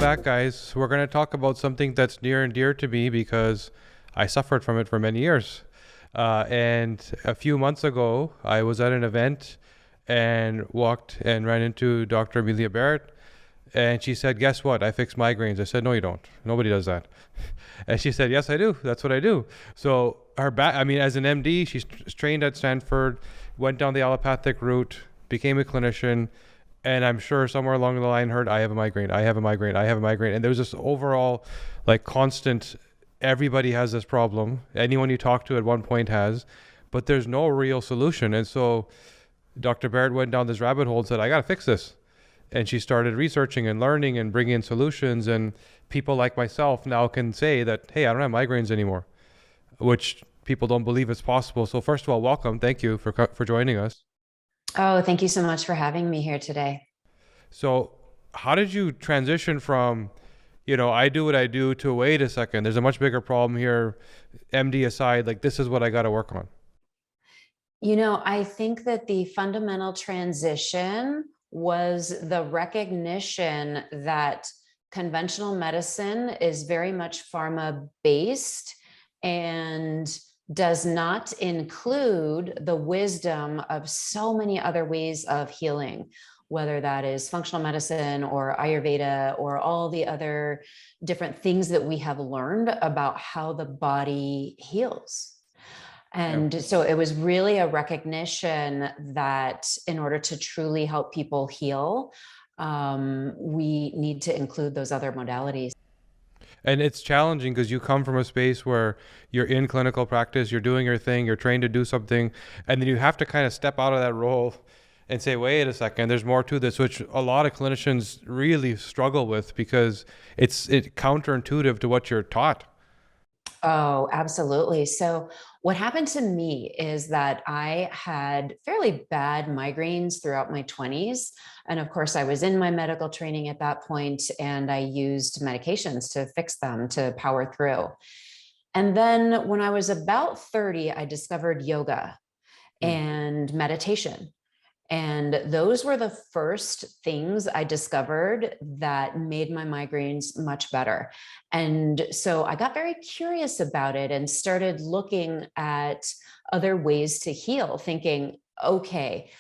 back, guys. We're going to talk about something that's near and dear to me because I suffered from it for many years. And a few months ago, I was at an event and walked and ran into Dr. Amelia Barrett. And she said, "Guess what? I fix migraines." I said, "No, you don't. Nobody does that." And she said, "Yes, I do. That's what I do." So as an MD, she's trained at Stanford, went down the allopathic route, became a clinician, and I'm sure somewhere along the line heard, "I have a migraine, I have a migraine, I have a migraine." And there's this overall like constant, everybody has this problem. Anyone you talk to at one point has, but there's no real solution. And so Dr. Barrett went down this rabbit hole and said, "I got to fix this." And she started researching and learning and bringing in solutions. And people like myself now can say that, "Hey, I don't have migraines anymore," which people don't believe is possible. So first of all, welcome. Thank you for joining us. Oh, thank you so much for having me here today. So how did you transition from, I do what I do to wait a second, there's a much bigger problem here, MD aside, like this is what I got to work on? I think that the fundamental transition was the recognition that conventional medicine is very much pharma based and does not include the wisdom of so many other ways of healing, whether that is functional medicine or Ayurveda or all the other different things that we have learned about how the body heals. Yeah. And so it was really a recognition that in order to truly help people heal, we need to include those other modalities. And it's challenging because you come from a space where you're in clinical practice, you're doing your thing, you're trained to do something, and then you have to kind of step out of that role and say, "Wait a second, there's more to this," which a lot of clinicians really struggle with because it's counterintuitive to what you're taught. Oh, absolutely. So, what happened to me is that I had fairly bad migraines throughout my 20s. And of course, I was in my medical training at that point, and I used medications to fix them, to power through. And then when I was about 30, I discovered yoga Mm. and meditation. And those were the first things I discovered that made my migraines much better. And so I got very curious about it and started looking at other ways to heal, thinking, okay,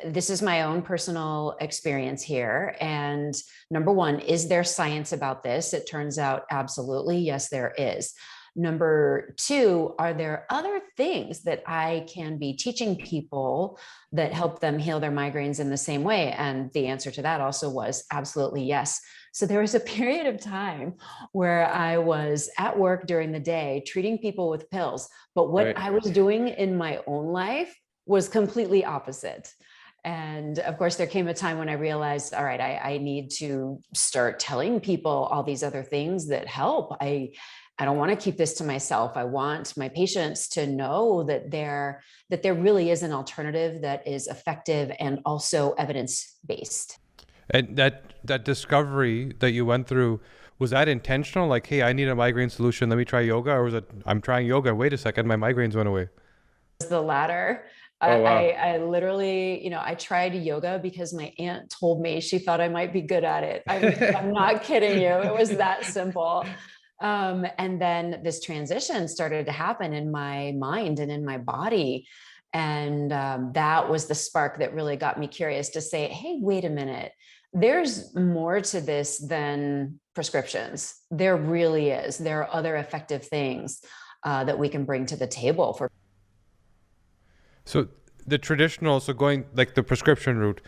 this is my own personal experience here. And number one, is there science about this? It turns out absolutely, yes, there is. Number two, are there other things that I can be teaching people that help them heal their migraines in the same way? And the answer to that also was absolutely yes. So there was a period of time where I was at work during the day treating people with pills, but what Right. I was doing in my own life was completely opposite. And of course, there came a time when I realized, all right, I need to start telling people all these other things that help. I don't want to keep this to myself. I want my patients to know that there really is an alternative that is effective and also evidence-based. And that discovery that you went through, was that intentional? Like, "Hey, I need a migraine solution. Let me try yoga," or was it, "I'm trying yoga. Wait a second, my migraines went away"? The latter. I, Oh I, wow. I literally, I tried yoga because my aunt told me she thought I might be good at it. I'm not kidding you. It was that simple. And then this transition started to happen in my mind and in my body. And that was the spark that really got me curious to say, hey, wait a minute. There's more to this than prescriptions. There really is. There are other effective things that we can bring to the table for. So the traditional, so going like the prescription route,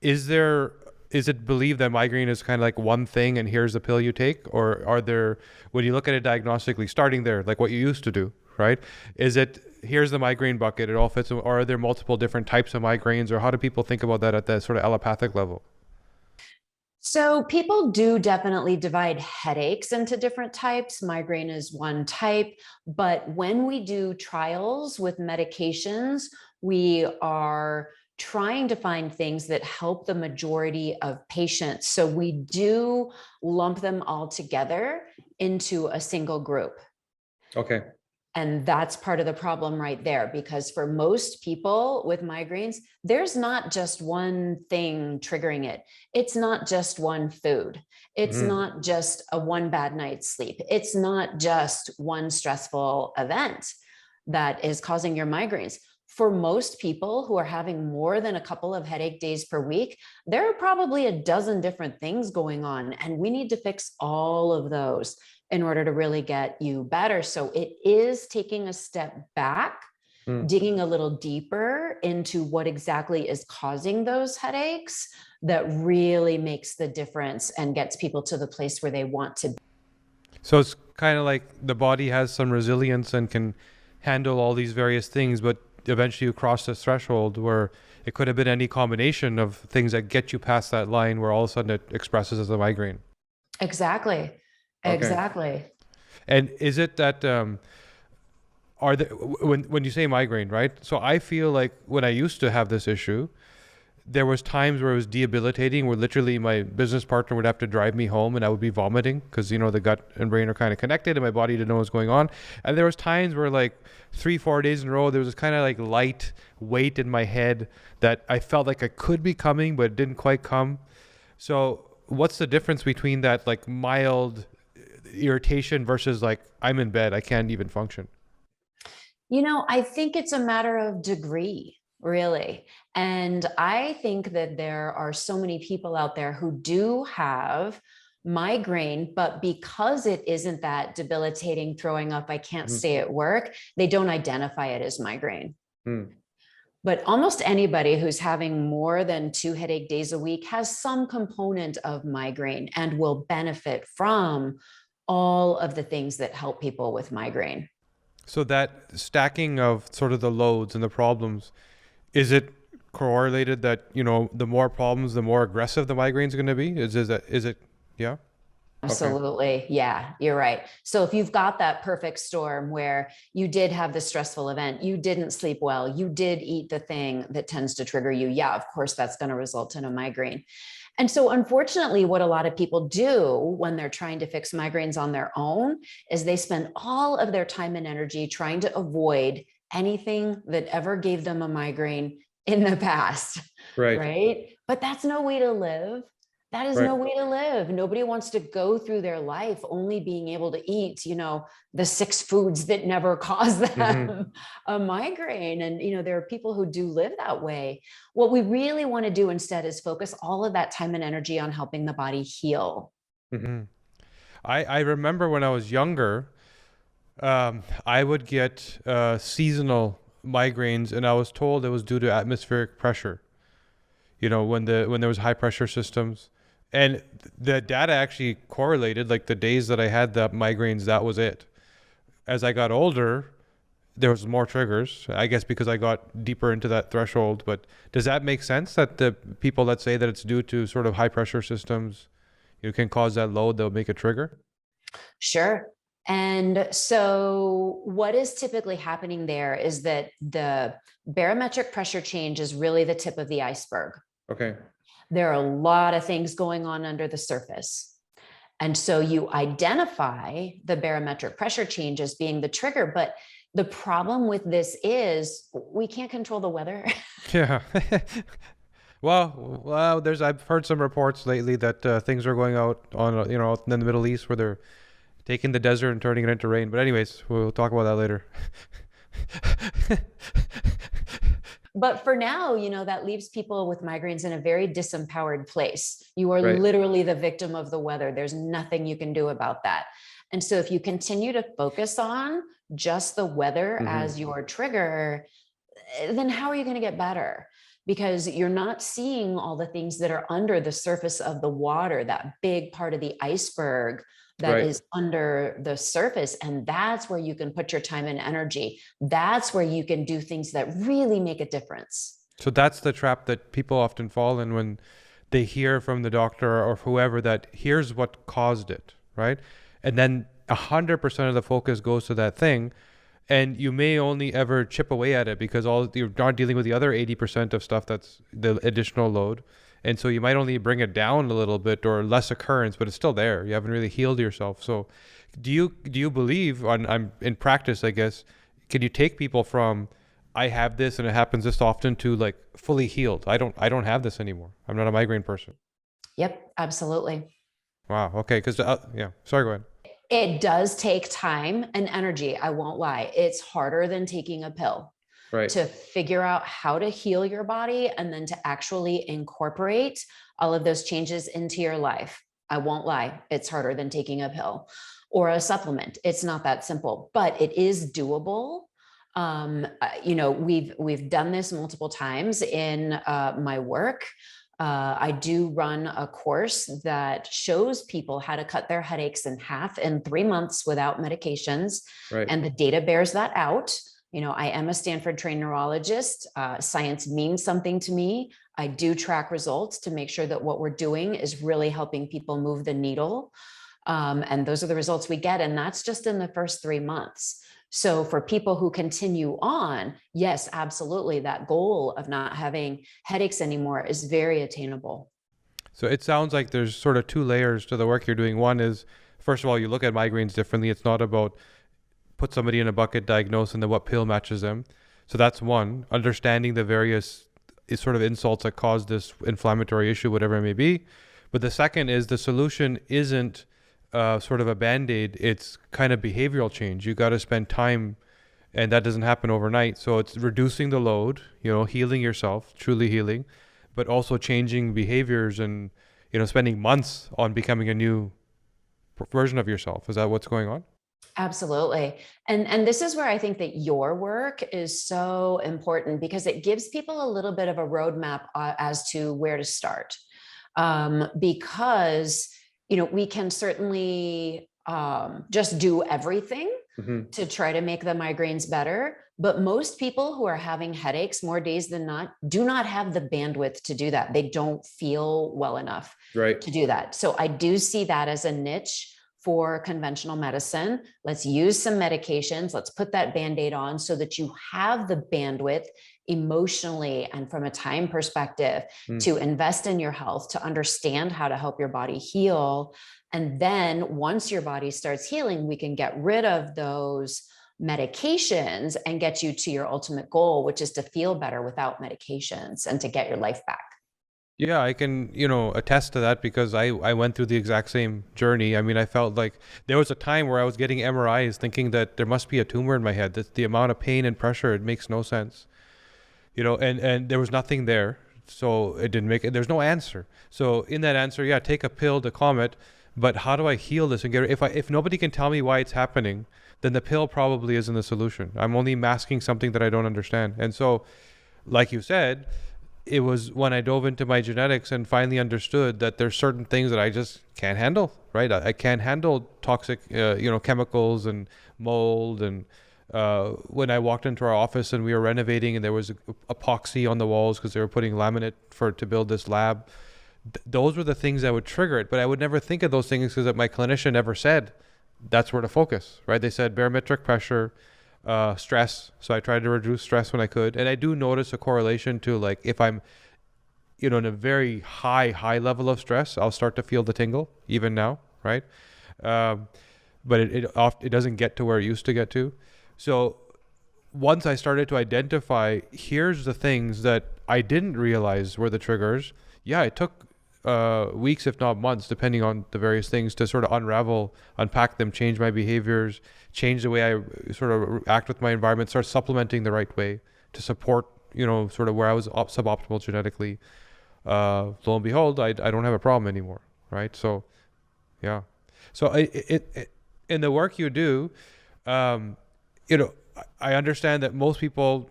is there, is it believed that migraine is kind of like one thing and here's the pill you take? Or are there, when you look at it diagnostically, starting there, like what you used to do, right? Is it, here's the migraine bucket, it all fits, or are there multiple different types of migraines, or how do people think about that at that sort of allopathic level? So people do definitely divide headaches into different types. Migraine is one type, but when we do trials with medications, we are trying to find things that help the majority of patients. So we do lump them all together into a single group. Okay. And that's part of the problem right there, because for most people with migraines, there's not just one thing triggering it. It's not just one food. It's Mm-hmm. not just a one bad night's sleep. It's not just one stressful event that is causing your migraines. For most people who are having more than a couple of headache days per week, there are probably a dozen different things going on, and we need to fix all of those in order to really get you better. So it is taking a step back, digging a little deeper into what exactly is causing those headaches, that really makes the difference and gets people to the place where they want to be. So it's kind of like the body has some resilience and can handle all these various things, but eventually you cross this threshold where it could have been any combination of things that get you past that line where all of a sudden it expresses as a migraine. Exactly. Okay. Exactly. And is it that are there when you say migraine, right? So I feel like when I used to have this issue, there was times where it was debilitating, where literally my business partner would have to drive me home and I would be vomiting because, you know, the gut and brain are kind of connected and my body didn't know what's going on. And there was times where like 3-4 days in a row, there was this kind of like light weight in my head that I felt like I could be coming, but it didn't quite come. So what's the difference between that like mild irritation versus like I'm in bed, I can't even function? You know, I think it's a matter of degree, really. And I think that there are so many people out there who do have migraine, but because it isn't that debilitating, throwing up, I can't stay at work, they don't identify it as migraine. Mm. But almost anybody who's having more than 2 headache days a week has some component of migraine and will benefit from all of the things that help people with migraine. So that stacking of sort of the loads and the problems, is it correlated that, you know, the more problems, the more aggressive the migraine is going to be? Is it, yeah? Okay. Absolutely. Yeah, you're right. So if you've got that perfect storm where you did have the stressful event, you didn't sleep well, you did eat the thing that tends to trigger you, yeah, of course, that's going to result in a migraine. And so unfortunately, what a lot of people do when they're trying to fix migraines on their own is they spend all of their time and energy trying to avoid anything that ever gave them a migraine in the past, Right. right? But that's no way to live. That is Right. no way to live. Nobody wants to go through their life only being able to eat, you know, the 6 foods that never cause them a migraine. And, you know, there are people who do live that way. What we really want to do instead is focus all of that time and energy on helping the body heal. hmm I remember when I was younger, I would get seasonal migraines, and I was told it was due to atmospheric pressure. You know, when there was high pressure systems, and the data actually correlated. Like the days that I had the migraines, that was it. As I got older, there was more triggers. I guess because I got deeper into that threshold. But does that make sense that the people that say that it's due to sort of high pressure systems, you can cause that load that will make a trigger? Sure. And so what is typically happening there is that the barometric pressure change is really the tip of the iceberg. Okay. There are a lot of things going on under the surface. And so you identify the barometric pressure change as being the trigger. But the problem with this is we can't control the weather. Yeah. Well, I've heard some reports lately that things are going out on, you know, in the Middle East where they're taking the desert and turning it into rain. But anyways, we'll talk about that later. But for now, you know, that leaves people with migraines in a very disempowered place. You are Right. literally the victim of the weather. There's nothing you can do about that. And so if you continue to focus on just the weather as your trigger, then how are you going to get better? Because you're not seeing all the things that are under the surface of the water, that big part of the iceberg that Right. is under the surface. And that's where you can put your time and energy. That's where you can do things that really make a difference. So that's the trap that people often fall in when they hear from the doctor or whoever that here's what caused it, right? And then 100% of the focus goes to that thing. And you may only ever chip away at it because you're not dealing with the other 80% of stuff that's the additional load. And so you might only bring it down a little bit or less occurrence, but it's still there. You haven't really healed yourself. So do you believe I'm in practice, I guess, can you take people from I have this and it happens this often to like fully healed? I don't have this anymore. I'm not a migraine person. Yep, absolutely. Wow. Okay. Because yeah. Sorry. Go ahead. It does take time and energy. I won't lie. It's harder than taking a pill Right. to figure out how to heal your body and then to actually incorporate all of those changes into your life. I won't lie. It's harder than taking a pill or a supplement. It's not that simple, but it is doable. We've done this multiple times in my work. I do run a course that shows people how to cut their headaches in half in 3 months without medications. Right. And the data bears that out. I am a Stanford-trained neurologist. Science means something to me. I do track results to make sure that what we're doing is really helping people move the needle. And those are the results we get. And that's just in the first 3 months. So for people who continue on, yes, absolutely. That goal of not having headaches anymore is very attainable. So it sounds like there's sort of two layers to the work you're doing. One is, first of all, you look at migraines differently. It's not about put somebody in a bucket, diagnose, and then what pill matches them. So that's one, understanding the various sort of insults that cause this inflammatory issue, whatever it may be. But the second is the solution isn't sort of a band-aid. It's kind of behavioral change. You got to spend time, and that doesn't happen overnight. So it's reducing the load, healing yourself, truly healing, but also changing behaviors and, spending months on becoming a new version of yourself. Is that what's going on? Absolutely. And this is where I think that your work is so important because it gives people a little bit of a roadmap as to where to start. Because, we can certainly just do everything to try to make the migraines better. But most people who are having headaches more days than not do not have the bandwidth to do that. They don't feel well enough Right. to do that. So I do see that as a niche for conventional medicine. Let's use some medications. Let's put that Band-Aid on so that you have the bandwidth emotionally and from a time perspective to invest in your health, to understand how to help your body heal. And then once your body starts healing, we can get rid of those medications and get you to your ultimate goal, which is to feel better without medications and to get your life back. Yeah, I can, attest to that because I went through the exact same journey. I mean, I felt like there was a time where I was getting MRIs thinking that there must be a tumor in my head. That the amount of pain and pressure, it makes no sense. And there was nothing there. So it didn't make it, there's no answer. So in that answer, yeah, take a pill to calm it. But how do I heal this and get it? If nobody can tell me why it's happening, then the pill probably isn't the solution. I'm only masking something that I don't understand. And so, like you said, it was when I dove into my genetics and finally understood that there's certain things that I just can't handle, right? I can't handle toxic, chemicals and mold. And when I walked into our office and we were renovating and there was epoxy on the walls because they were putting laminate to build this lab, those were the things that would trigger it. But I would never think of those things because my clinician never said that's where to focus, right? They said barometric pressure, stress. So I tried to reduce stress when I could. And I do notice a correlation to like if I'm, in a very high level of stress, I'll start to feel the tingle even now, right? But it doesn't get to where it used to get to. So once I started to identify, here's the things that I didn't realize were the triggers. Yeah, it took weeks, if not months, depending on the various things to sort of unpack them, change my behaviors, change the way I sort of act with my environment, start supplementing the right way to support, sort of where I was suboptimal genetically. Lo and behold, I don't have a problem anymore, right? So, yeah. So in the work you do, I understand that most people,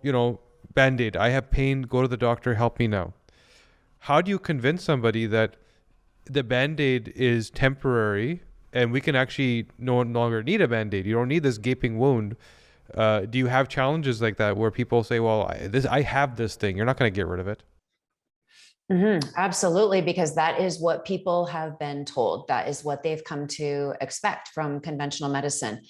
Band-Aid, I have pain, go to the doctor, help me now. How do you convince somebody that the Band-Aid is temporary and we can actually no longer need a Band-Aid? You don't need this gaping wound. Do you have challenges like that where people say, well, I have this thing, you're not going to get rid of it? Absolutely, because that is what people have been told. That is what they've come to expect from conventional medicine.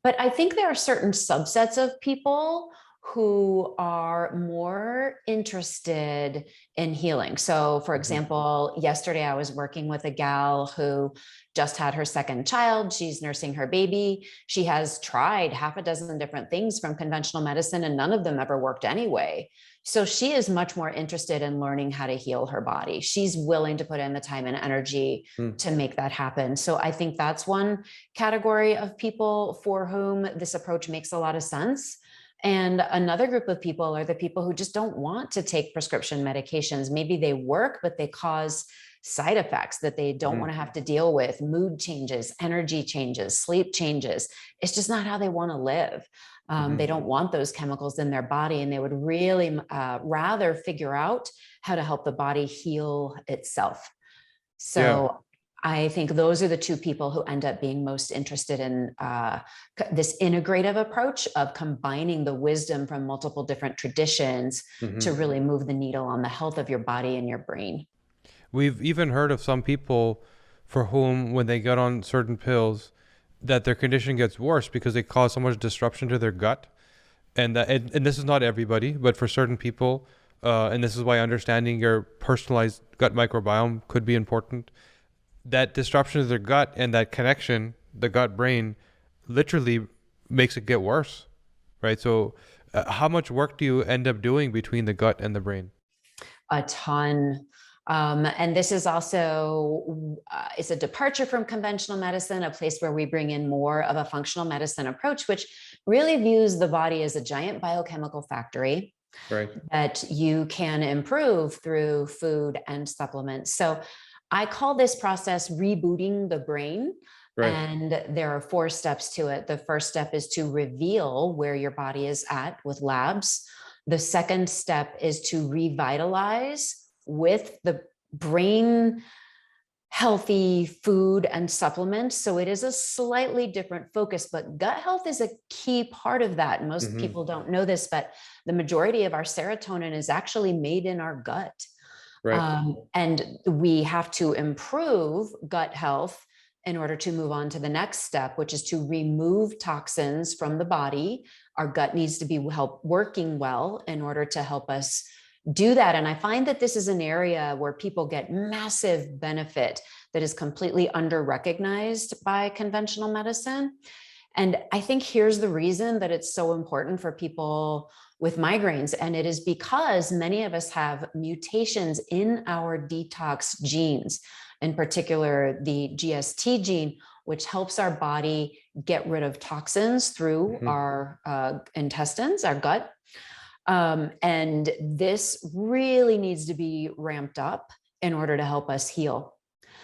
But I think there are certain subsets of people who are more interested in healing. So, for example, yesterday I was working with a gal who just had her second child. She's nursing her baby. She has tried half a dozen different things from conventional medicine, and none of them ever worked anyway. So she is much more interested in learning how to heal her body. She's willing to put in the time and energy to make that happen. So I think that's one category of people for whom this approach makes a lot of sense. And another group of people are the people who just don't want to take prescription medications. Maybe they work, but they cause side effects that they don't want to have to deal with: mood changes, energy changes, sleep changes. It's just not how they want to live. They don't want those chemicals in their body, and they would really rather figure out how to help the body heal itself. So I think those are the two people who end up being most interested in this integrative approach of combining the wisdom from multiple different traditions to really move the needle on the health of your body and your brain. We've even heard of some people for whom, when they get on certain pills, that their condition gets worse because they cause so much disruption to their gut. And this is not everybody, but for certain people, and this is why understanding your personalized gut microbiome could be important. That disruption to their gut and that connection, the gut-brain, literally makes it get worse, right? So how much work do you end up doing between the gut and the brain? A ton. And this is also, it's a departure from conventional medicine, a place where we bring in more of a functional medicine approach, which really views the body as a giant biochemical factory that you can improve through food and supplements. So I call this process rebooting the brain. And there are 4 steps to it. The first step is to reveal where your body is at with labs. The second step is to revitalize with the brain healthy food and supplements. So it is a slightly different focus, but gut health is a key part of that. Most people don't know this, but the majority of our serotonin is actually made in our gut. And we have to improve gut health in order to move on to the next step, which is to remove toxins from the body. Our gut needs to be working well in order to help us do that. And I find that this is an area where people get massive benefit that is completely under-recognized by conventional medicine. And I think here's the reason that it's so important for people with migraines. And it is because many of us have mutations in our detox genes, in particular the GST gene, which helps our body get rid of toxins through our intestines, our gut. And this really needs to be ramped up in order to help us heal.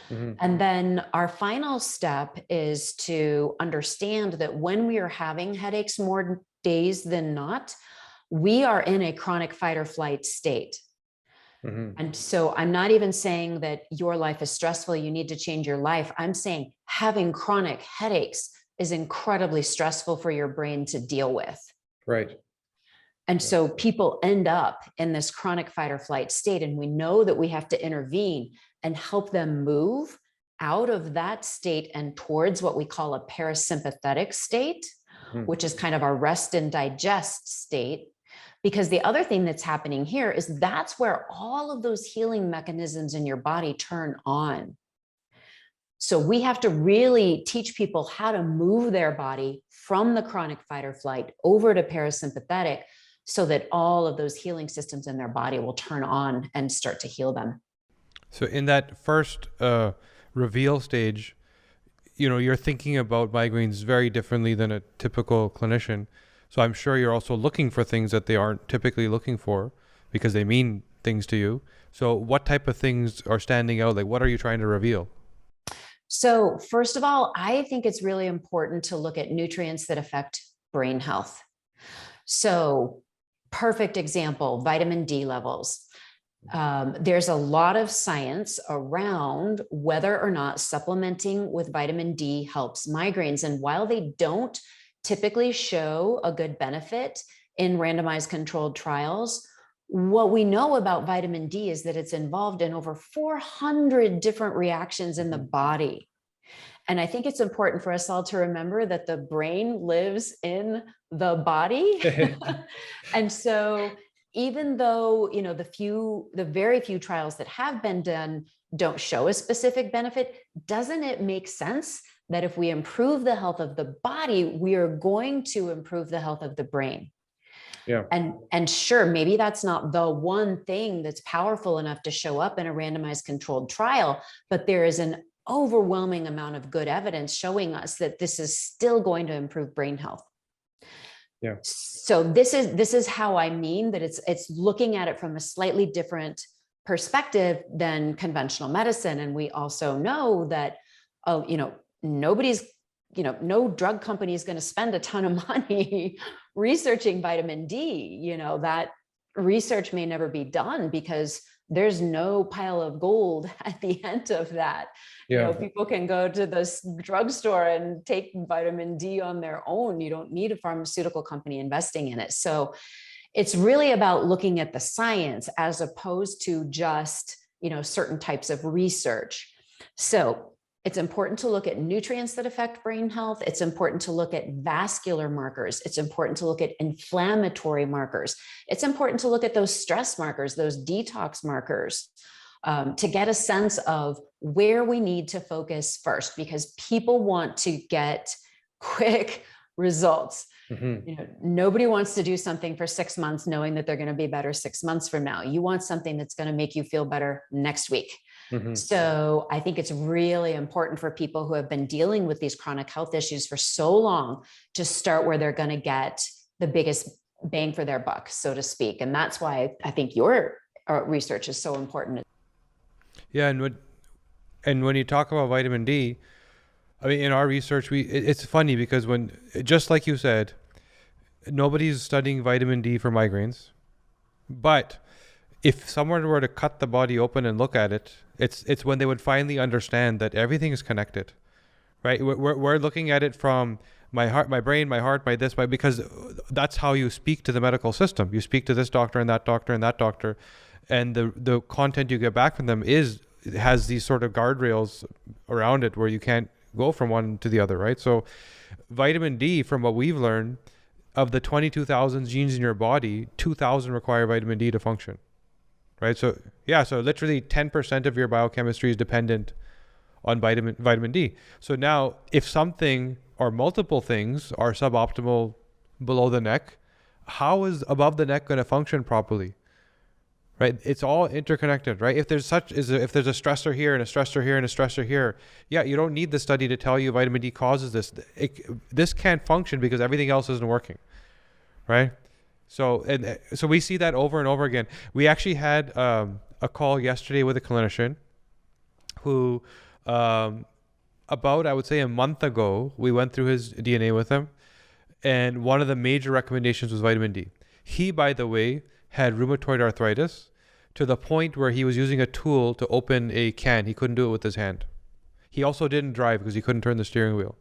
And then our final step is to understand that when we are having headaches more days than not, we are in a chronic fight or flight state. And so I'm not even saying that your life is stressful, you need to change your life. I'm saying having chronic headaches is incredibly stressful for your brain to deal with. And so people end up in this chronic fight or flight state, and we know that we have to intervene and help them move out of that state and towards what we call a parasympathetic state, which is kind of our rest and digest state. Because the other thing that's happening here is that's where all of those healing mechanisms in your body turn on. So we have to really teach people how to move their body from the chronic fight or flight over to parasympathetic, so that all of those healing systems in their body will turn on and start to heal them. So in that first reveal stage, you're thinking about migraines very differently than a typical clinician. So I'm sure you're also looking for things that they aren't typically looking for because they mean things to you. So what type of things are standing out? Like, what are you trying to reveal? So first of all, I think it's really important to look at nutrients that affect brain health. So perfect example, vitamin D levels. There's a lot of science around whether or not supplementing with vitamin D helps migraines. And while they don't typically show a good benefit in randomized controlled trials, what we know about vitamin D is that it's involved in over 400 different reactions in the body. And I think it's important for us all to remember that the brain lives in the body. And so even though, the very few trials that have been done don't show a specific benefit, doesn't it make sense that if we improve the health of the body, we are going to improve the health of the brain? Yeah. And sure, maybe that's not the one thing that's powerful enough to show up in a randomized controlled trial, but there is an overwhelming amount of good evidence showing us that this is still going to improve brain health. Yeah. So this is how I mean that it's looking at it from a slightly different perspective than conventional medicine. And we also know that, nobody's, no drug company is going to spend a ton of money researching vitamin D. That research may never be done because there's no pile of gold at the end of that. Yeah. People can go to the drugstore and take vitamin D on their own. You don't need a pharmaceutical company investing in it. So it's really about looking at the science as opposed to just, certain types of research. So it's important to look at nutrients that affect brain health. It's important to look at vascular markers. It's important to look at inflammatory markers. It's important to look at those stress markers, those detox markers, to get a sense of where we need to focus first, because people want to get quick results. Nobody wants to do something for 6 months knowing that they're going to be better 6 months from now. You want something that's going to make you feel better next week. So I think it's really important for people who have been dealing with these chronic health issues for so long to start where they're going to get the biggest bang for their buck, so to speak. And that's why I think your research is so important. Yeah. And when you talk about vitamin D, I mean, in our research, it's funny because just like you said, nobody's studying vitamin D for migraines, but if someone were to cut the body open and look at it, it's when they would finally understand that everything is connected, right? We're looking at it from my heart, my brain, my heart, because that's how you speak to the medical system. You speak to this doctor and that doctor and that doctor, and the content you get back from them has these sort of guardrails around it where you can't go from one to the other, right? So vitamin D, from what we've learned, of the 22,000 genes in your body, 2,000 require vitamin D to function. Right. So literally 10% of your biochemistry is dependent on vitamin D. So now if something or multiple things are suboptimal below the neck, how is above the neck going to function properly? Right. It's all interconnected, right? If there's a stressor here and a stressor here and a stressor here, you don't need the study to tell you vitamin D causes this. This can't function because everything else isn't working. Right. So we see that over and over again. We actually had a call yesterday with a clinician who, about, I would say, a month ago, we went through his DNA with him. And one of the major recommendations was vitamin D. He, by the way, had rheumatoid arthritis to the point where he was using a tool to open a can. He couldn't do it with his hand. He also didn't drive because he couldn't turn the steering wheel.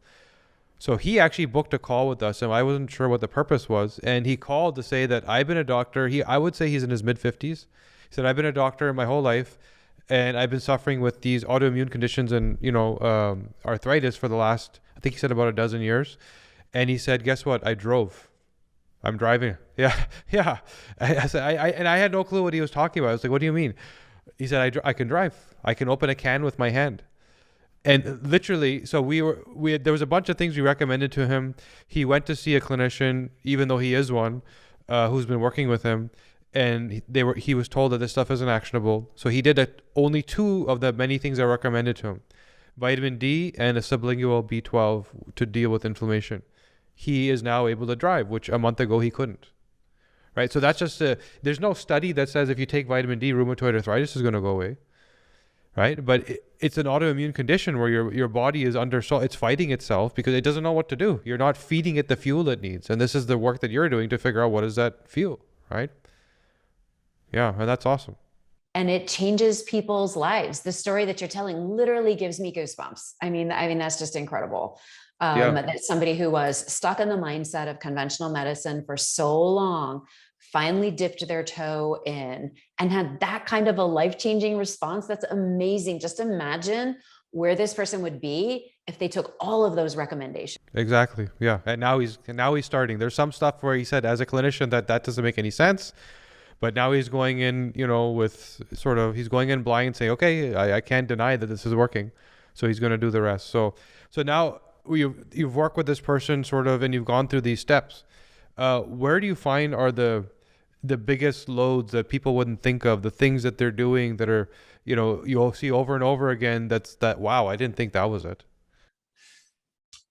So he actually booked a call with us, and I wasn't sure what the purpose was. And he called to say that I've been a doctor. I would say he's in his mid-50s. He said, I've been a doctor my whole life, and I've been suffering with these autoimmune conditions and, arthritis for the last, I think he said, about a dozen years. And he said, guess what? I'm driving. Yeah. I said, I had no clue what he was talking about. I was like, what do you mean? He said, I can drive. I can open a can with my hand. And literally, so there was a bunch of things we recommended to him. He went to see a clinician, even though he is one, who's been working with him. And he was told that this stuff isn't actionable. So he did only 2 of the many things I recommended to him: vitamin D and a sublingual B12 to deal with inflammation. He is now able to drive, which a month ago he couldn't. Right. So that's there's no study that says if you take vitamin D, rheumatoid arthritis is going to go away. Right. But it's an autoimmune condition where your body is it's fighting itself because it doesn't know what to do. You're not feeding it the fuel it needs. And this is the work that you're doing to figure out what is that fuel. Right. Yeah. And that's awesome. And it changes people's lives. The story that you're telling literally gives me goosebumps. I mean, that's just incredible. That somebody who was stuck in the mindset of conventional medicine for so long finally dipped their toe in and had that kind of a life-changing response. That's amazing. Just imagine where this person would be if they took all of those recommendations. Exactly. Yeah. And now he's starting. There's some stuff where he said as a clinician that doesn't make any sense. But now he's going in, with sort of, he's going in blind saying, okay, I can't deny that this is working. So he's going to do the rest. So now you've worked with this person sort of, and you've gone through these steps. Where do you find are the biggest loads that people wouldn't think of, the things that they're doing that are, you'll see over and over again, wow, I didn't think that was it.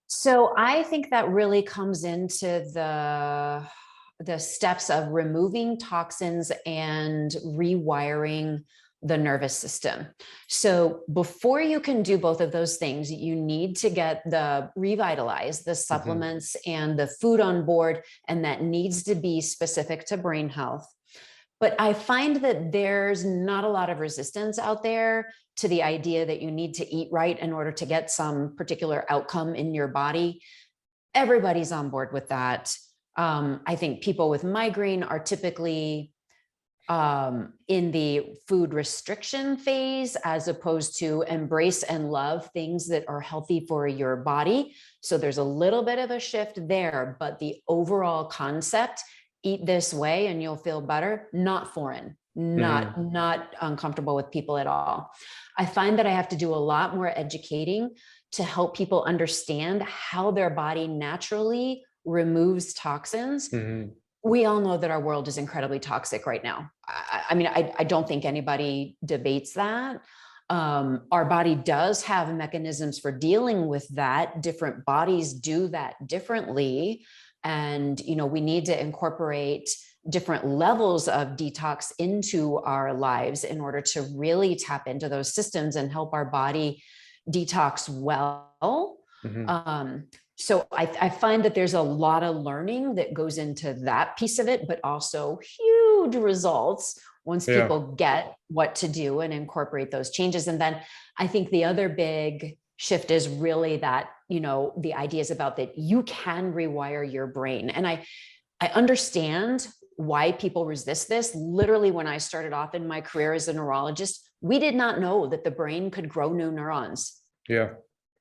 So I think that really comes into the steps of removing toxins and rewiring the nervous system. So before you can do both of those things, you need to get the supplements and the food on board, and that needs to be specific to brain health. But I find that there's not a lot of resistance out there to the idea that you need to eat right in order to get some particular outcome in your body. Everybody's on board with that. I think people with migraine are typically in the food restriction phase, as opposed to embrace and love things that are healthy for your body. So there's a little bit of a shift there, but the overall concept, eat this way and you'll feel better, not foreign, not uncomfortable with people at all. I find that I have to do a lot more educating to help people understand how their body naturally removes toxins. We all know that our world is incredibly toxic right now. I don't think anybody debates that. Our body does have mechanisms for dealing with that. Different bodies do that differently. And, we need to incorporate different levels of detox into our lives in order to really tap into those systems and help our body detox well. So I find that there's a lot of learning that goes into that piece of it, but also huge results once people get what to do and incorporate those changes. And then I think the other big shift is really that, the ideas about that you can rewire your brain. And I understand why people resist this. Literally, when I started off in my career as a neurologist, we did not know that the brain could grow new neurons. Yeah.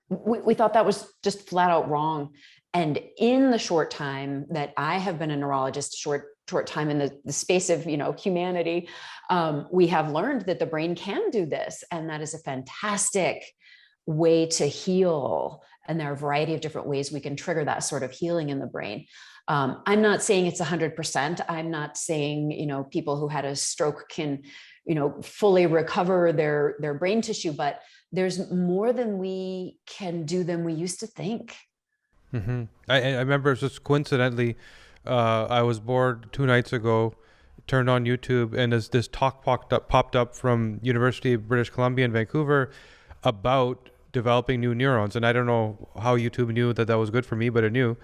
We thought that was just flat out wrong. And in the short time that I have been a neurologist, short time in the space of, humanity, we have learned that the brain can do this. And that is a fantastic way to heal. And there are a variety of different ways we can trigger that sort of healing in the brain. I'm not saying it's 100%. I'm not saying, people who had a stroke can, fully recover their brain tissue, but there's more than we can do than we used to think. I remember just coincidentally, I was bored 2 nights ago, turned on YouTube, and this talk popped up from University of British Columbia in Vancouver about developing new neurons. And I don't know how YouTube knew that was good for me, but it knew.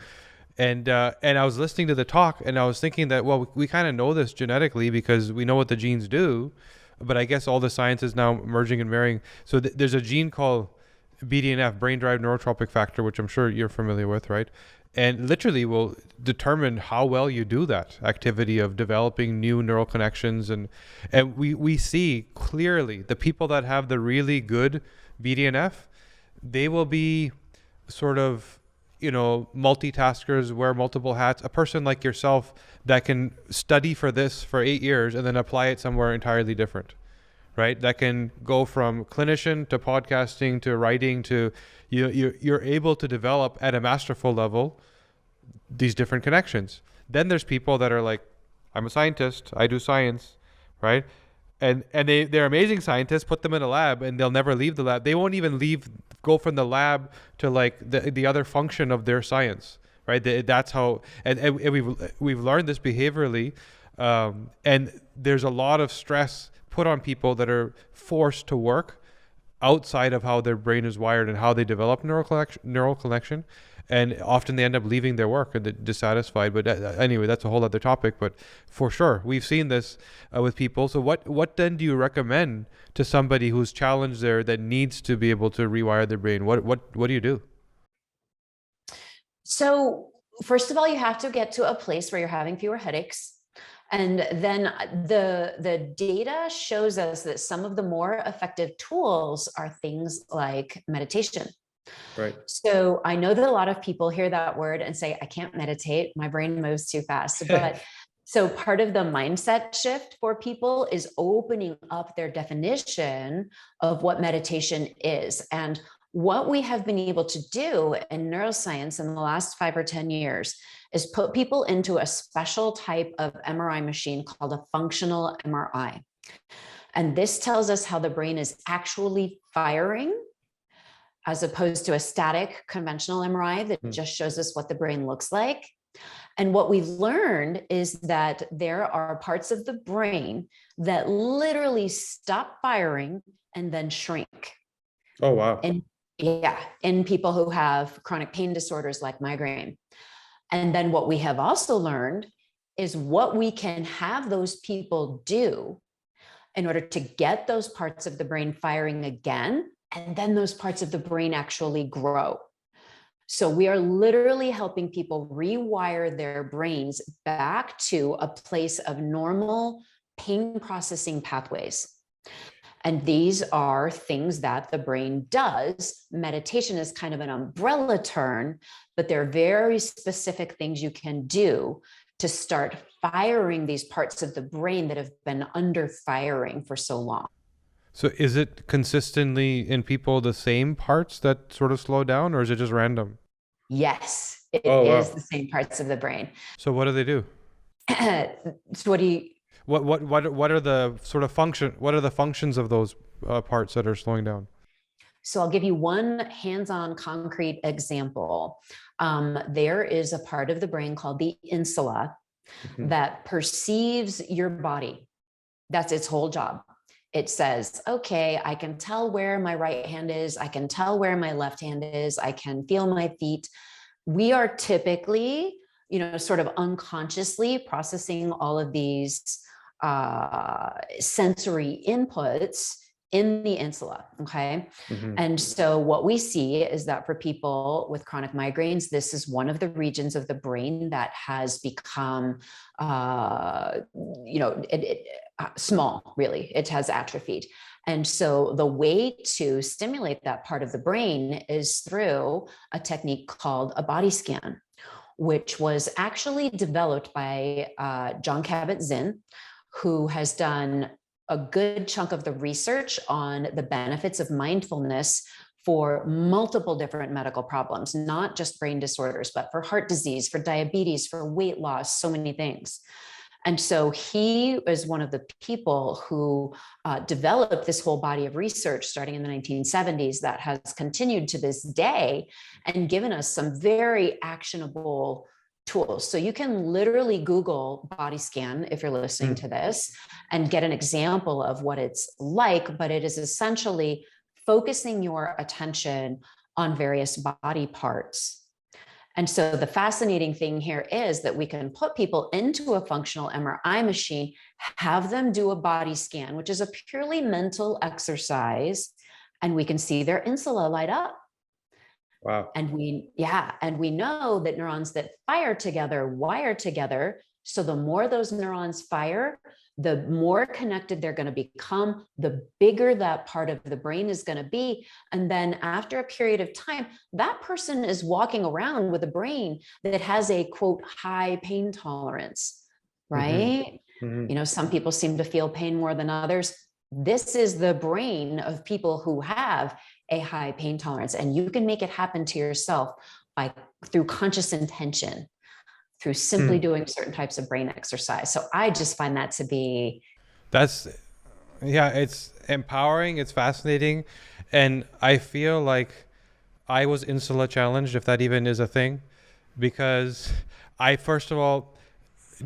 And I was listening to the talk, and I was thinking that, well, we kind of know this genetically because we know what the genes do, but I guess all the science is now merging and marrying. So there's a gene called BDNF, brain-derived neurotrophic factor, which I'm sure you're familiar with, right? And literally will determine how well you do that activity of developing new neural connections. And we see clearly the people that have the really good BDNF, they will be sort of, multitaskers, wear multiple hats. A person like yourself that can study for this for 8 years and then apply it somewhere entirely different, right? That can go from clinician to podcasting to writing to you're able to develop at a masterful level these different connections. Then there's people that are like, I'm a scientist, I do science, right? And they're amazing scientists, put them in a lab and they'll never leave the lab. They won't even go from the lab to like the other function of their science, right? That's how, and we've learned this behaviorally. And there's a lot of stress put on people that are forced to work outside of how their brain is wired and how they develop neural connection. And often they end up leaving their work and they're dissatisfied. But anyway, that's a whole other topic. But for sure, we've seen this with people. So what then do you recommend to somebody who's challenged there that needs to be able to rewire their brain? What do you do? So first of all, you have to get to a place where you're having fewer headaches. And then the data shows us that some of the more effective tools are things like meditation. Right. So I know that a lot of people hear that word and say, I can't meditate, my brain moves too fast. But so part of the mindset shift for people is opening up their definition of what meditation is. And what we have been able to do in neuroscience in the last 5 or 10 years is put people into a special type of MRI machine called a functional MRI. And this tells us how the brain is actually firing, as opposed to a static conventional MRI that just shows us what the brain looks like. And what we've learned is that there are parts of the brain that literally stop firing and then shrink. Oh, wow. And yeah, in people who have chronic pain disorders like migraine. And then what we have also learned is what we can have those people do in order to get those parts of the brain firing again. And then those parts of the brain actually grow. So we are literally helping people rewire their brains back to a place of normal pain processing pathways. And these are things that the brain does. Meditation is kind of an umbrella term, but they're very specific things you can do to start firing these parts of the brain that have been under firing for so long. So is it consistently in people the same parts that sort of slow down, or is it just random? Yes, it is the same parts of the brain. So what do they do? So what do you... What are the sort of what are the functions of those parts that are slowing down? So I'll give you one hands-on concrete example. There is a part of the brain called the insula that perceives your body. That's its whole job. It says, okay, I can tell where my right hand is. I can tell where my left hand is. I can feel my feet. We are typically, sort of unconsciously processing all of these sensory inputs in the insula. Okay. And so what we see is that for people with chronic migraines, this is one of the regions of the brain that has become, small, really. It has atrophied. And so the way to stimulate that part of the brain is through a technique called a body scan, which was actually developed by Jon Kabat-Zinn, who has done a good chunk of the research on the benefits of mindfulness for multiple different medical problems, not just brain disorders, but for heart disease, for diabetes, for weight loss, so many things. And so he is one of the people who developed this whole body of research starting in the 1970s that has continued to this day and given us some very actionable tools. So you can literally Google body scan if you're listening to this and get an example of what it's like, but it is essentially focusing your attention on various body parts. And so the fascinating thing here is that we can put people into a functional MRI machine, have them do a body scan, which is a purely mental exercise, and we can see their insula light up. Wow. And we know that neurons that fire together wire together. So the more those neurons fire, the more connected they're going to become, the bigger that part of the brain is going to be. And then after a period of time, that person is walking around with a brain that has a, quote, high pain tolerance, right? Some people seem to feel pain more than others. This is the brain of people who have a high pain tolerance, and you can make it happen to yourself through conscious intention, through simply doing certain types of brain exercise. So I just find that to be... It's empowering. It's fascinating. And I feel like I was insula challenged, if that even is a thing, because I, first of all,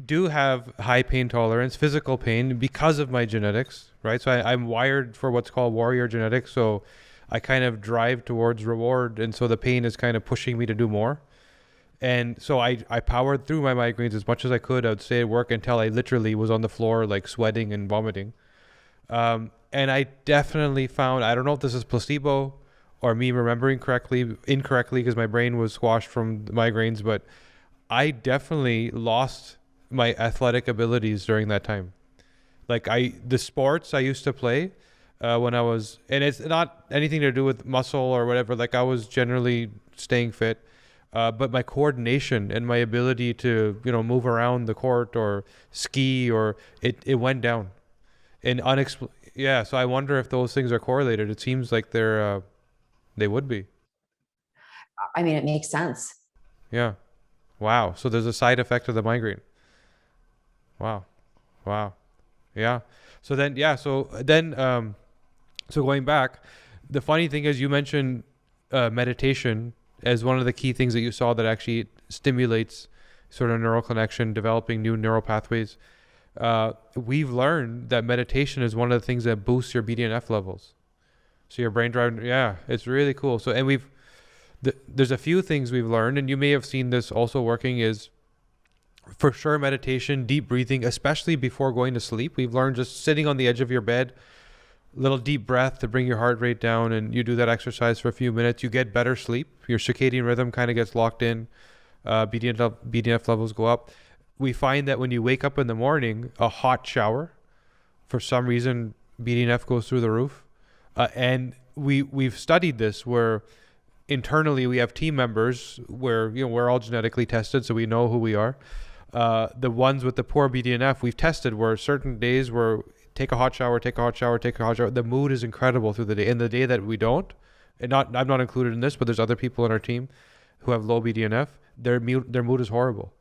do have high pain tolerance, physical pain, because of my genetics, right? So I'm wired for what's called warrior genetics. So I kind of drive towards reward. And so the pain is kind of pushing me to do more. And so I powered through my migraines as much as I could. I would stay at work until I literally was on the floor, like sweating and vomiting. And I definitely found, I don't know if this is placebo or me remembering incorrectly, because my brain was squashed from the migraines, but I definitely lost my athletic abilities during that time. Like the sports I used to play when I was, and it's not anything to do with muscle or whatever. Like I was generally staying fit, but my coordination and my ability to, move around the court or ski or it went down. And yeah. So I wonder if those things are correlated. It seems like they would be. I mean, it makes sense. Yeah. Wow. So there's a side effect of the migraine. Wow. Wow. Yeah. So then, yeah. So going back, the funny thing is you mentioned meditation as one of the key things that you saw that actually stimulates sort of neural connection, developing new neural pathways. We've learned that meditation is one of the things that boosts your BDNF levels. So your brain drive, yeah, it's really cool. So, and there's a few things we've learned, and you may have seen this also working is for sure meditation, deep breathing, especially before going to sleep. We've learned just sitting on the edge of your bed, little deep breath to bring your heart rate down, and you do that exercise for a few minutes, you get better sleep. Your circadian rhythm kind of gets locked in. BDNF levels go up. We find that when you wake up in the morning, a hot shower, for some reason, BDNF goes through the roof. And we've studied this where internally we have team members where we're all genetically tested, so we know who we are. The ones with the poor BDNF we've tested where certain days where take a hot shower, the mood is incredible through the day. And the day that we don't, I'm not included in this, but there's other people in our team who have low BDNF, their mood is horrible.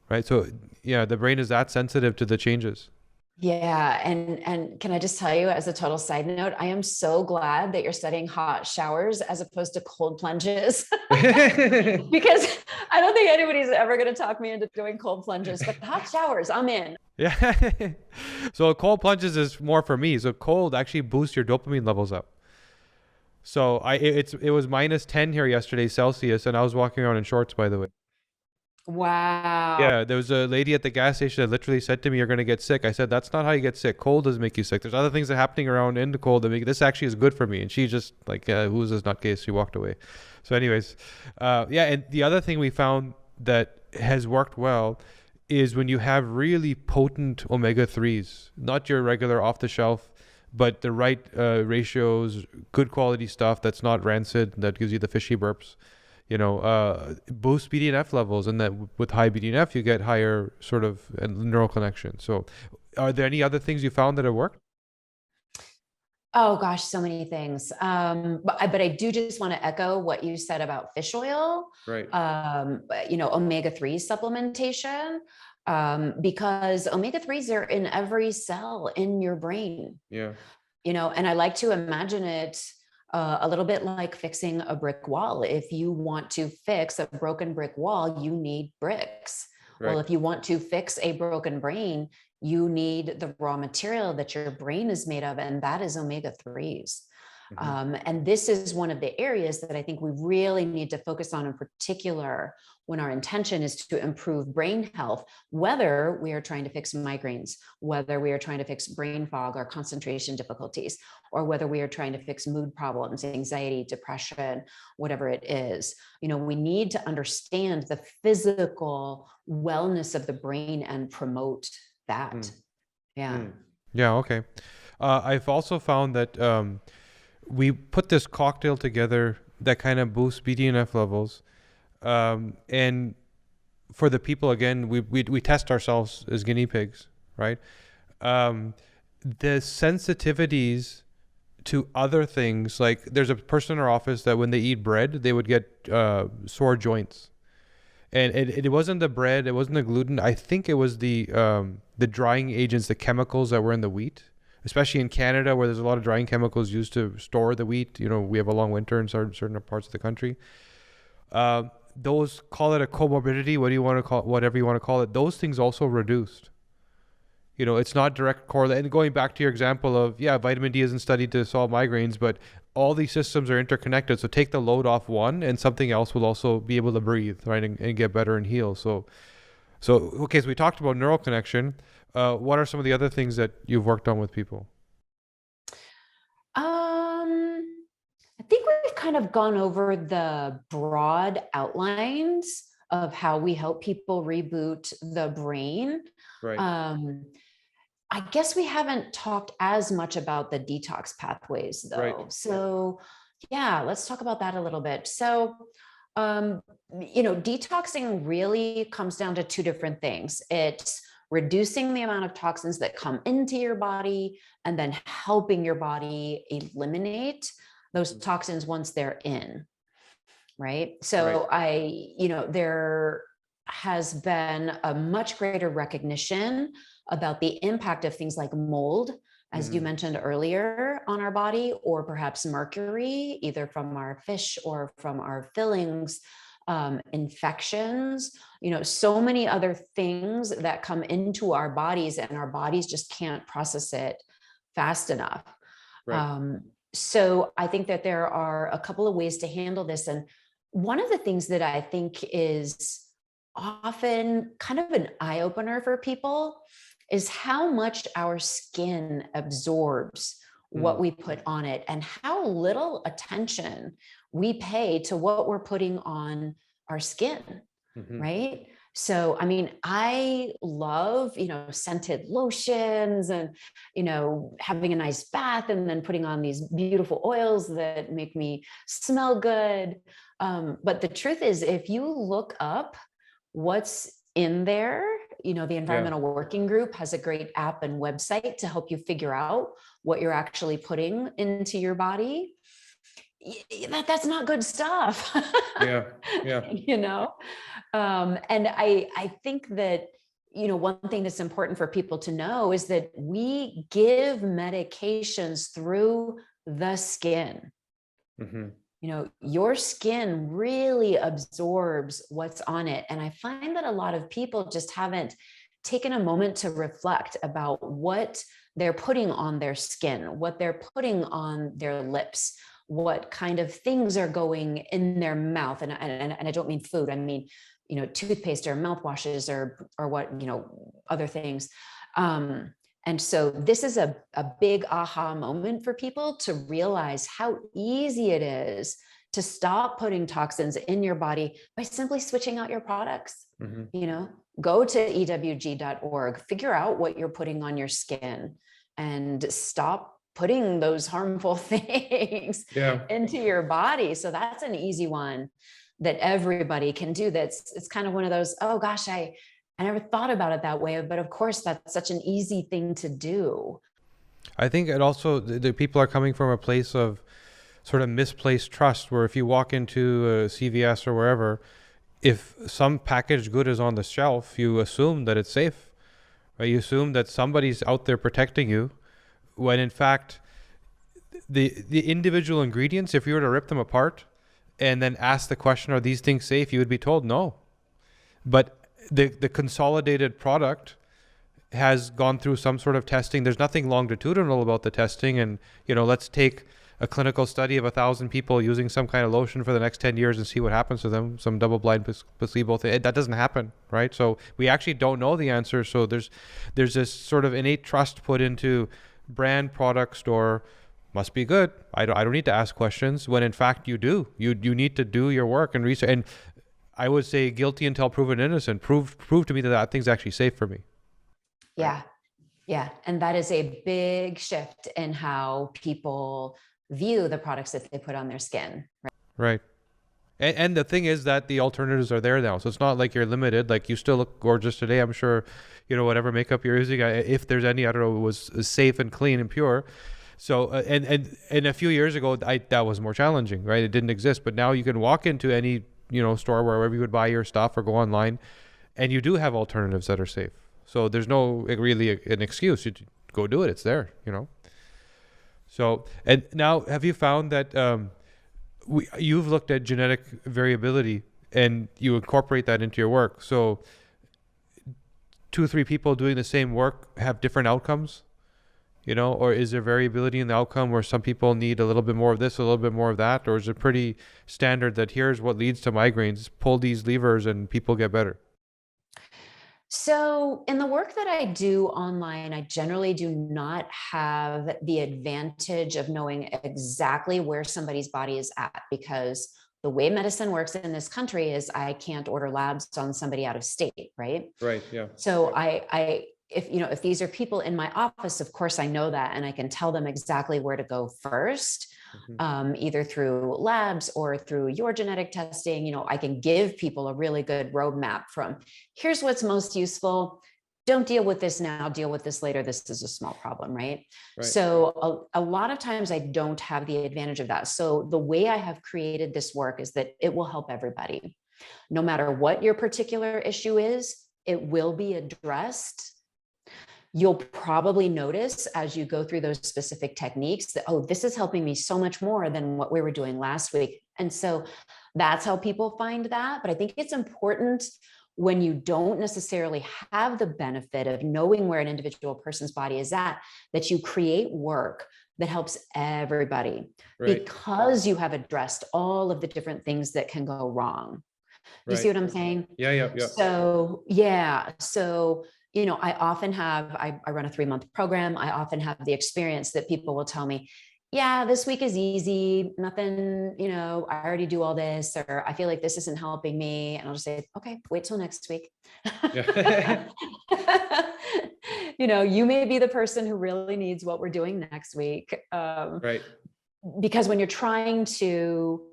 Right? So yeah, the brain is that sensitive to the changes. Yeah. And can I just tell you, as a total side note, I am so glad that you're studying hot showers as opposed to cold plunges. Because I don't think anybody's ever going to talk me into doing cold plunges, but hot showers, I'm in. Yeah. So cold plunges is more for me. So cold actually boosts your dopamine levels up. So it was -10 here yesterday Celsius, and I was walking around in shorts, by the way. Wow. Yeah, there was a lady at the gas station that literally said to me, "You're going to get sick." I said, "That's not how you get sick. Cold doesn't make you sick. There's other things that are happening around in the cold that make this actually is good for me." And she just like, "Who's this nutcase?" She walked away. So, anyways, yeah. And the other thing we found that has worked well is when you have really potent omega-3s, not your regular off-the-shelf, but the right ratios, good quality stuff that's not rancid, that gives you the fishy burps. Boost BDNF levels, and that with high BDNF, you get higher sort of neural connection. So are there any other things you found that have worked? Oh gosh, so many things. But I do just want to echo what you said about fish oil, Right. omega-3 supplementation, because omega-3s are in every cell in your brain. Yeah. And I like to imagine it a little bit like fixing a brick wall. If you want to fix a broken brick wall, you need bricks. Right. Well, if you want to fix a broken brain, you need the raw material that your brain is made of, and that is omega-3s. And this is one of the areas that I think we really need to focus on in particular when our intention is to improve brain health, whether we are trying to fix migraines, whether we are trying to fix brain fog or concentration difficulties, or whether we are trying to fix mood problems, anxiety, depression, whatever it is. We need to understand the physical wellness of the brain and promote that. Yeah. Yeah. Okay. I've also found that we put this cocktail together that kind of boosts BDNF levels. And for the people, again, we test ourselves as guinea pigs, right? The sensitivities to other things, like there's a person in our office that when they eat bread, they would get sore joints. And it wasn't the bread, it wasn't the gluten. I think it was the drying agents, the chemicals that were in the wheat, especially in Canada where there's a lot of drying chemicals used to store the wheat. We have a long winter in certain parts of the country. Those, call it a comorbidity, whatever you want to call it, those things also reduced. It's not direct correlate. And going back to your example of, vitamin D isn't studied to solve migraines, but all these systems are interconnected. So take the load off one and something else will also be able to breathe, right, and get better and heal. So okay, so we talked about neural connection. What are some of the other things that you've worked on with people? I think we've kind of gone over the broad outlines of how we help people reboot the brain. Right. I guess we haven't talked as much about the detox pathways though. Right. So yeah, let's talk about that a little bit. So, detoxing really comes down to two different things. It's reducing the amount of toxins that come into your body and then helping your body eliminate those toxins once they're in. Right. So there has been a much greater recognition about the impact of things like mold, as you mentioned earlier, on our body, or perhaps mercury, either from our fish or from our fillings, infections, so many other things that come into our bodies and our bodies just can't process it fast enough. Right. So I think that there are a couple of ways to handle this. And one of the things that I think is often kind of an eye opener for people is how much our skin absorbs what we put on it and how little attention we pay to what we're putting on our skin, right? So, I mean, I love, scented lotions and, having a nice bath and then putting on these beautiful oils that make me smell good. But the truth is, if you look up what's in there, the Environmental Working Group has a great app and website to help you figure out what you're actually putting into your body. That's not good stuff. Yeah. And I think that, one thing that's important for people to know is that we give medications through the skin. Your skin really absorbs what's on it. And I find that a lot of people just haven't taken a moment to reflect about what they're putting on their skin, what they're putting on their lips, what kind of things are going in their mouth. And I don't mean food. I mean, toothpaste or mouthwashes or what, other things. And so this is a big aha moment for people to realize how easy it is to stop putting toxins in your body by simply switching out your products. Go to ewg.org, figure out what you're putting on your skin and stop putting those harmful things into your body. So that's an easy one that everybody can do. It's kind of one of those, oh gosh, I never thought about it that way, but of course that's such an easy thing to do. I think it also, the people are coming from a place of sort of misplaced trust, where if you walk into a CVS or wherever, if some packaged good is on the shelf, you assume that it's safe, right? You assume that somebody's out there protecting you, when in fact, the individual ingredients, if you were to rip them apart and then ask the question, are these things safe? You would be told no. But the consolidated product has gone through some sort of testing. There's nothing longitudinal about the testing. And, let's take a clinical study of 1,000 people using some kind of lotion for the next 10 years and see what happens to them, some double-blind placebo thing. That doesn't happen, right? So we actually don't know the answer. So there's this sort of innate trust put into brand product store, must be good. I don't need to ask questions, when in fact you do. You need to do your work and research. And I would say guilty until proven innocent. Prove to me that thing's actually safe for me. Yeah. Yeah. And that is a big shift in how people view the products that they put on their skin. Right. And the thing is that the alternatives are there now. So it's not like you're limited. Like, you still look gorgeous today. I'm sure, whatever makeup you're using, if there's any, I don't know, was safe and clean and pure. So, and a few years ago, that was more challenging, right? It didn't exist. But now you can walk into any, store, wherever you would buy your stuff or go online, and you do have alternatives that are safe. So there's no really an excuse. You go do it. It's there, So, and now, have you found that you've looked at genetic variability and you incorporate that into your work? So 2 or 3 people doing the same work have different outcomes, or is there variability in the outcome where some people need a little bit more of this, a little bit more of that? Or is it pretty standard that here's what leads to migraines, pull these levers and people get better? So in the work that I do online, I generally do not have the advantage of knowing exactly where somebody's body is at, because the way medicine works in this country is I can't order labs on somebody out of state, right? Right. Yeah. So if these are people in my office, of course I know that, and I can tell them exactly where to go first, either through labs or through your genetic testing. I can give people a really good roadmap from here's what's most useful. Don't deal with this now, deal with this later. This is a small problem, right? So a lot of times I don't have the advantage of that. So the way I have created this work is that it will help everybody. No matter what your particular issue is, it will be addressed. You'll probably notice as you go through those specific techniques that, oh, this is helping me so much more than what we were doing last week. And so that's how people find that. But I think it's important when you don't necessarily have the benefit of knowing where an individual person's body is at, that you create work that helps everybody, because you have addressed all of the different things that can go wrong. Do you see what I'm saying? Yeah. So, I often have, I run a 3-month program. I often have the experience that people will tell me, yeah, this week is easy, nothing, I already do all this, or I feel like this isn't helping me. And I'll just say, okay, wait till next week. You may be the person who really needs what we're doing next week. Because when you're trying to,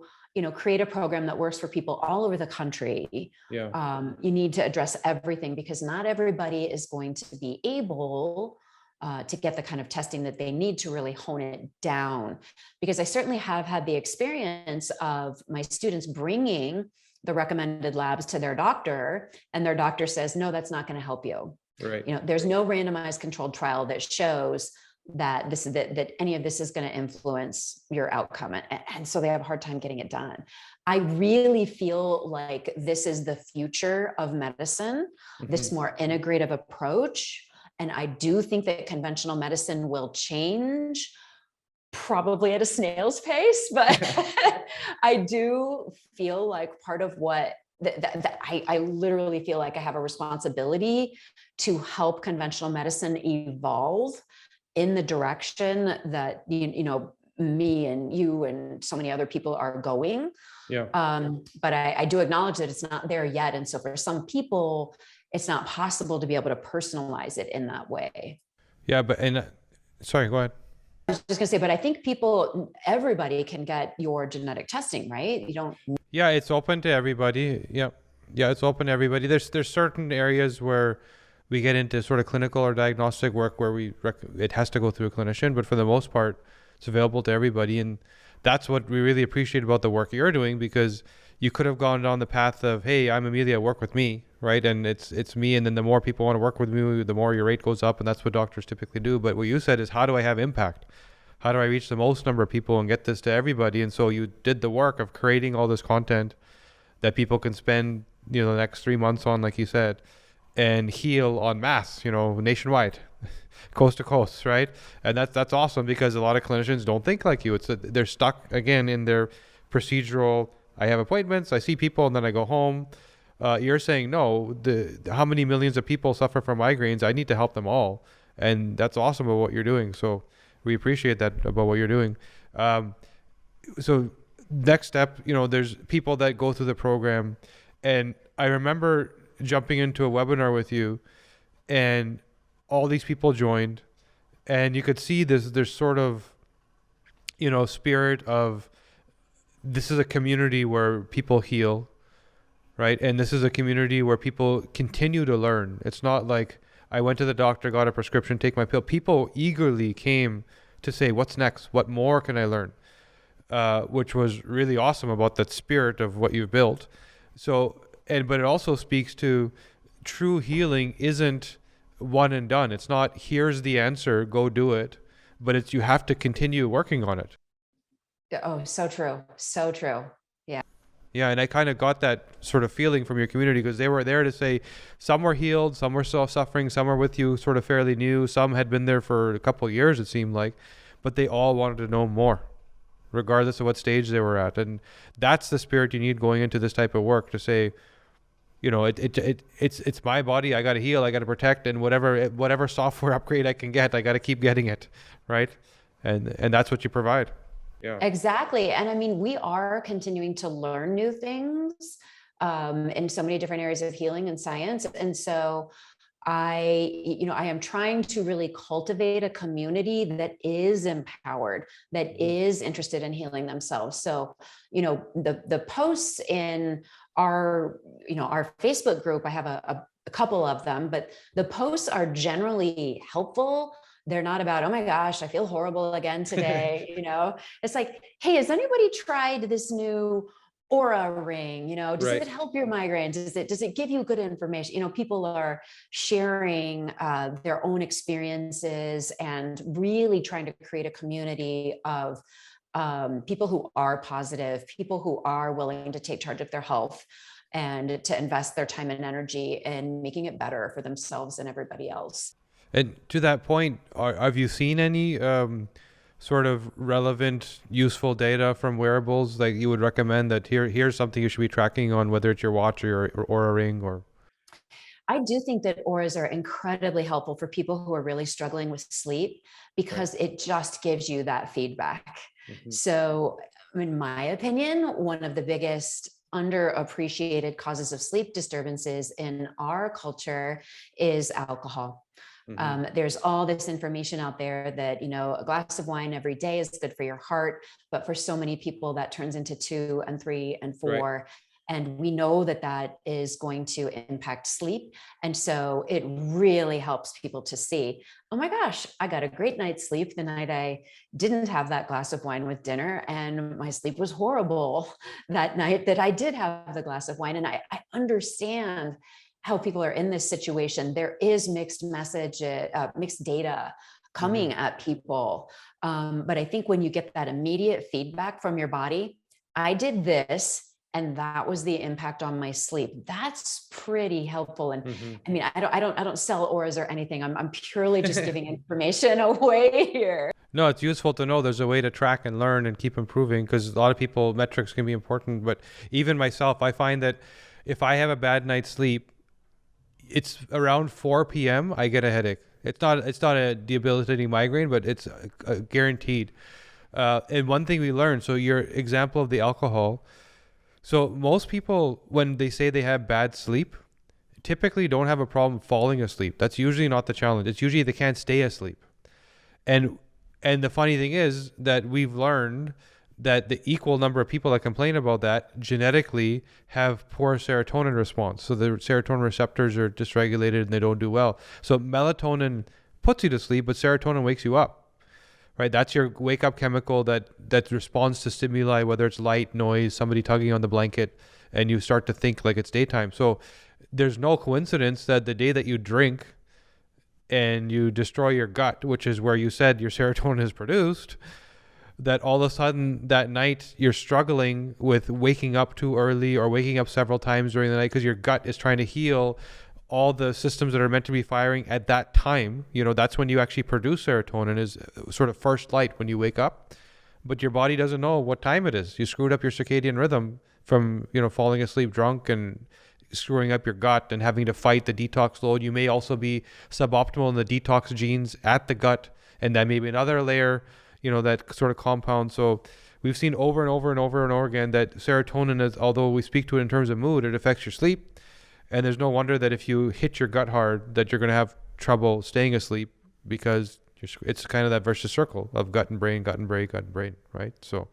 create a program that works for people all over the country, you need to address everything, because not everybody is going to be able to get the kind of testing that they need to really hone it down. Because I certainly have had the experience of my students bringing the recommended labs to their doctor, and their doctor says, no, that's not going to help you. There's no randomized controlled trial that shows that that any of this is going to influence your outcome. And so they have a hard time getting it done. I really feel like this is the future of medicine, this more integrative approach. And I do think that conventional medicine will change, probably at a snail's pace, but I do feel like part of what I literally feel like I have a responsibility to help conventional medicine evolve in the direction that, me and you and so many other people are going. But I do acknowledge that it's not there yet. And so for some people, it's not possible to be able to personalize it in that way. Yeah, sorry, go ahead. I was just gonna say, but I think everybody can get your genetic testing, right? Yeah, it's open to everybody. Yeah, it's open to everybody. There's certain areas where we get into sort of clinical or diagnostic work where it has to go through a clinician, but for the most part, it's available to everybody. And that's what we really appreciate about the work you're doing, because you could have gone down the path of, hey, I'm Amelia, work with me, right? And it's me. And then the more people want to work with me, the more your rate goes up. And that's what doctors typically do. But what you said is, how do I have impact? How do I reach the most number of people and get this to everybody? And so you did the work of creating all this content that people can spend, the next 3 months on, like you said, and heal en masse, nationwide, coast to coast, right? And that's awesome, because a lot of clinicians don't think like you. They're stuck again in their procedural. I have appointments, I see people, and then I go home. You're saying no. How many millions of people suffer from migraines? I need to help them all, and that's awesome about what you're doing. So we appreciate that about what you're doing. So next step, there's people that go through the program, and I remember jumping into a webinar with you, and all these people joined, and you could see there's sort of, spirit of, this is a community where people heal, right? And this is a community where people continue to learn. It's not like I went to the doctor, got a prescription, take my pill. People eagerly came to say, what's next? What more can I learn? Which was really awesome about that spirit of what you've built. So, but it also speaks to true healing isn't one and done. It's not, here's the answer, go do it, but it's, you have to continue working on it. Oh, so true. So true. Yeah. Yeah. And I kind of got that sort of feeling from your community, because they were there to say some were healed, some were still suffering, some were with you sort of fairly new, some had been there for a couple of years, it seemed like, but they all wanted to know more, regardless of what stage they were at. And that's the spirit you need going into this type of work, to say, it's my body. I got to heal. I got to protect, and whatever software upgrade I can get, I got to keep getting it, right? And that's what you provide. Yeah. Exactly. And I mean, we are continuing to learn new things in so many different areas of healing and science. And so I am trying to really cultivate a community that is empowered, that is interested in healing themselves. So, the posts in our Facebook group, I have a couple of them, but the posts are generally helpful. They're not about, oh my gosh, I feel horrible again today. It's like, hey, has anybody tried this new Aura ring? Does Right. it help your migraines? Does it give you good information? People are sharing their own experiences and really trying to create a community of people who are positive, people who are willing to take charge of their health and to invest their time and energy in making it better for themselves and everybody else. And to that point, have you seen any sort of relevant, useful data from wearables that you would recommend that here's something you should be tracking on, whether it's your watch or a ring or? I do think that auras are incredibly helpful for people who are really struggling with sleep because it just gives you that feedback. So, in my opinion, one of the biggest underappreciated causes of sleep disturbances in our culture is alcohol. There's all this information out there that, a glass of wine every day is good for your heart, but for so many people that turns into 2 and 3 and 4. Right. And we know that is going to impact sleep. And so it really helps people to see, oh my gosh, I got a great night's sleep the night I didn't have that glass of wine with dinner. And my sleep was horrible that night that I did have the glass of wine. And I understand how people are in this situation. There is mixed data coming at people. But I think when you get that immediate feedback from your body, I did this, and that was the impact on my sleep. That's pretty helpful. And I mean, I don't sell auras or anything. I'm purely just giving information away here. No, it's useful to know there's a way to track and learn and keep improving, because a lot of people, metrics can be important. But even myself, I find that if I have a bad night's sleep, it's around 4 p.m. I get a headache. It's not a debilitating migraine, but it's guaranteed. And one thing we learned, so your example of the alcohol, so most people, when they say they have bad sleep, typically don't have a problem falling asleep. That's usually not the challenge. It's usually they can't stay asleep. And the funny thing is that we've learned that the equal number of people that complain about that genetically have poor serotonin response. So the serotonin receptors are dysregulated and they don't do well. So melatonin puts you to sleep, but serotonin wakes you up. Right, that's your wake-up chemical that responds to stimuli, whether it's light, noise, somebody tugging on the blanket, and you start to think like it's daytime. So there's no coincidence that the day that you drink and you destroy your gut, which is where you said your serotonin is produced, that all of a sudden that night you're struggling with waking up too early or waking up several times during the night because your gut is trying to heal all the systems that are meant to be firing at that time. That's when you actually produce serotonin, is sort of first light when you wake up, but your body doesn't know what time it is. You screwed up your circadian rhythm from, falling asleep drunk and screwing up your gut and having to fight the detox load. You may also be suboptimal in the detox genes at the gut, and that may be another layer, that sort of compound. So we've seen over and over and over and over again that serotonin is, although we speak to it in terms of mood, it affects your sleep. And there's no wonder that if you hit your gut hard, that you're going to have trouble staying asleep, because it's kind of that vicious circle of gut and brain, gut and brain, gut and brain, right? So.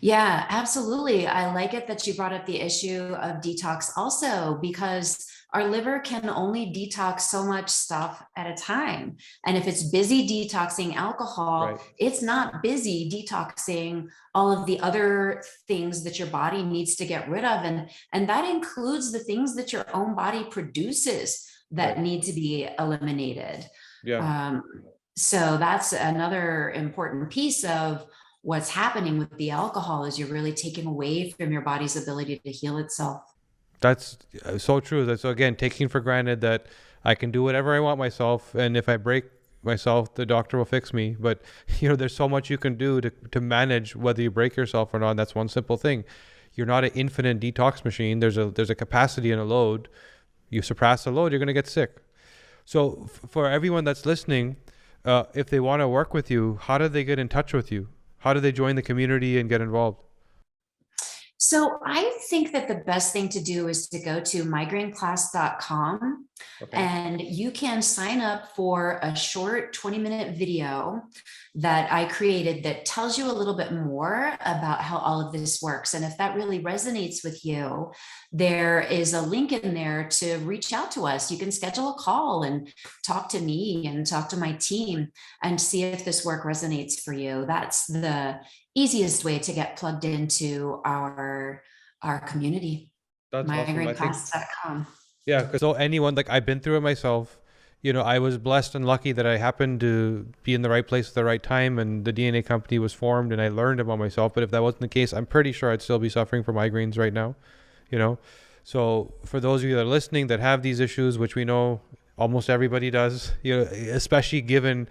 Yeah, absolutely. I like it that you brought up the issue of detox also, because our liver can only detox so much stuff at a time. And if it's busy detoxing alcohol, it's not busy detoxing all of the other things that your body needs to get rid of. And that includes the things that your own body produces that need to be eliminated. Yeah. So that's another important piece of what's happening with the alcohol, is you're really taking away from your body's ability to heal itself. That's so true. That's, again, taking for granted that I can do whatever I want myself, and if I break myself, the doctor will fix me. But there's so much you can do to manage whether you break yourself or not. That's one simple thing. You're not an infinite detox machine. There's a capacity and a load. You surpass the load, you're going to get sick. So for everyone that's listening, if they want to work with you, how do they get in touch with you? How do they join the community and get involved? So I think that the best thing to do is to go to migraineclass.com, Okay. and you can sign up for a short 20-minute video that I created that tells you a little bit more about how all of this works. And if that really resonates with you, there is a link in there to reach out to us. You can schedule a call and talk to me and talk to my team and see if this work resonates for you. That's the easiest way to get plugged into our community. That's awesome. I think, migraineclass.com. Yeah, because so anyone, like I've been through it myself. You know, I was blessed and lucky that I happened to be in the right place at the right time, and the DNA company was formed, and I learned about myself. But if that wasn't the case, I'm pretty sure I'd still be suffering from migraines right now. You know, so for those of you that are listening that have these issues, which we know almost everybody does, you know, especially given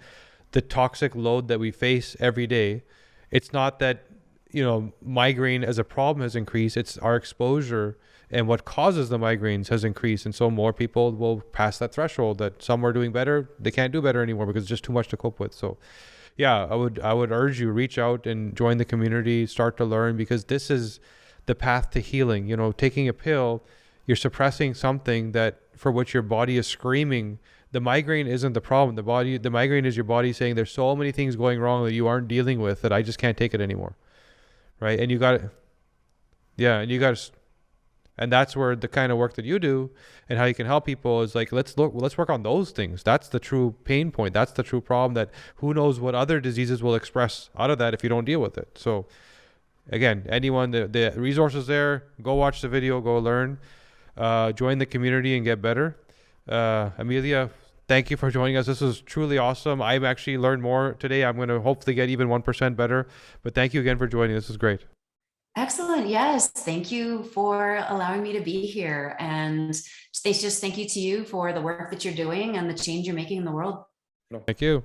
the toxic load that we face every day, it's not that, you know, migraine as a problem has increased. It's our exposure and what causes the migraines has increased. And so more people will pass that threshold that some are doing better. They can't do better anymore because it's just too much to cope with. So yeah, I would urge you, reach out and join the community, start to learn, because this is the path to healing. You know, taking a pill, you're suppressing something that for which your body is screaming. The migraine isn't the problem. The migraine is your body saying there's so many things going wrong that you aren't dealing with that I just can't take it anymore. Right. And you got to, yeah. And you got to, and that's where the kind of work that you do and how you can help people is like, let's work on those things. That's the true pain point. That's the true problem, that who knows what other diseases will express out of that if you don't deal with it. So again, anyone, the resources there, go watch the video, go learn, join the community and get better. Amelia, thank you for joining us. This was truly awesome. I've actually learned more today. I'm going to hopefully get even 1% better, but thank you again for joining. This is great. Excellent. Yes. Thank you for allowing me to be here. And just thank you to you for the work that you're doing and the change you're making in the world. Thank you.